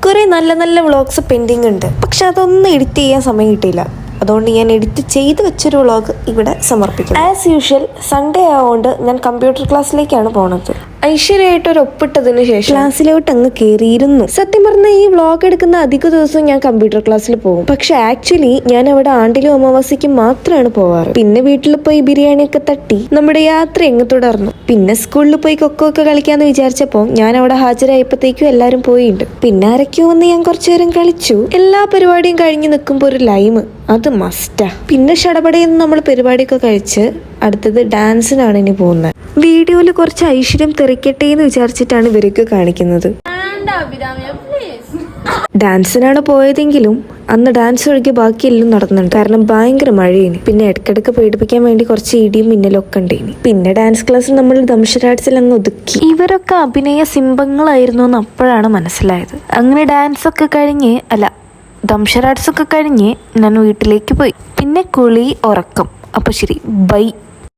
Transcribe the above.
കുറേ നല്ല നല്ല വ്ളോഗ്സ് പെൻഡിങ് ഉണ്ട്, പക്ഷെ അതൊന്നും എഡിറ്റ് ചെയ്യാൻ സമയം കിട്ടിയില്ല. അതുകൊണ്ട് ഞാൻ എഡിറ്റ് ചെയ്ത് വെച്ചൊരു വ്ളോഗ് ഇവിടെ സമർപ്പിക്കും. ആസ് യൂഷ്വൽ സൺഡേ ആയതുകൊണ്ട് ഞാൻ കമ്പ്യൂട്ടർ ക്ലാസ്സിലേക്കാണ് പോണത്. ഐശ്വര്യമായിട്ട് ഒരു ഒപ്പിട്ടതിന് ശേഷം ക്ലാസ്സിലോട്ട് അങ്ങ് കയറിയിരുന്നു. സത്യം പറഞ്ഞാൽ ഈ വ്ളോഗ് എടുക്കുന്ന അധിക ദിവസവും ഞാൻ കമ്പ്യൂട്ടർ ക്ലാസ്സിൽ പോകും. പക്ഷെ ആക്ച്വലി ഞാൻ അവിടെ ആണ്ടിലും അമാവാസിക്കും മാത്രമാണ് പോവാറ്. പിന്നെ വീട്ടിൽ പോയി ബിരിയാണിയൊക്കെ തട്ടി നമ്മുടെ യാത്ര എങ്ങ് തുടർന്നു. പിന്നെ സ്കൂളിൽ പോയി കൊക്കോ ഒക്കെ കളിക്കാന്ന് വിചാരിച്ചപ്പോൾ ഞാൻ അവിടെ ഹാജരായപ്പോഴത്തേക്കും എല്ലാവരും പോയിട്ടുണ്ട്. പിന്നെ ആരൊക്കെയോ വന്ന് ഞാൻ കുറച്ചു നേരം കളിച്ചു. എല്ലാ പരിപാടിയും കഴിഞ്ഞ് നിൽക്കുമ്പോൾ ഒരു ലൈമ് അത് മസ്റ്റാ. പിന്നെ ഷടപടയെന്ന് നമ്മൾ പരിപാടിയൊക്കെ കഴിച്ച് അടുത്തത് ഡാൻസിനാണ് ഇനി പോകുന്നത്. വീഡിയോയിൽ കുറച്ച് ഐശ്വര്യം തെറിക്കട്ടെ എന്ന് വിചാരിച്ചിട്ടാണ് ഇവരൊക്കെ കാണിക്കുന്നത്. ഡാൻസിനാണ് പോയതെങ്കിലും അന്ന് ഡാൻസ് ഒഴികെ ബാക്കിയെല്ലാം നടന്നുണ്ട്. കാരണം ഭയങ്കര മഴയിന്. പിന്നെ ഇടയ്ക്കിടയ്ക്ക് പേടിപ്പിക്കാൻ വേണ്ടി കുറച്ച് ഇടിയും മിന്നലൊക്കെ ഉണ്ടേനി. പിന്നെ ഡാൻസ് ക്ലാസ്സിൽ നമ്മൾ ദംഷരാട്സിൽ അങ്ങ് ഒതുക്കി. ഇവരൊക്കെ അഭിനയ സിംബങ്ങളായിരുന്നു എന്ന് അപ്പോഴാണ് മനസ്സിലായത്. അങ്ങനെ ഡാൻസ് ഒക്കെ കഴിഞ്ഞ് ദംഷരാട്സ് ഒക്കെ കഴിഞ്ഞ് ഞാൻ വീട്ടിലേക്ക് പോയി. പിന്നെ കുളി, ഉറക്കം. അപ്പോൾ ശരി, ബൈ.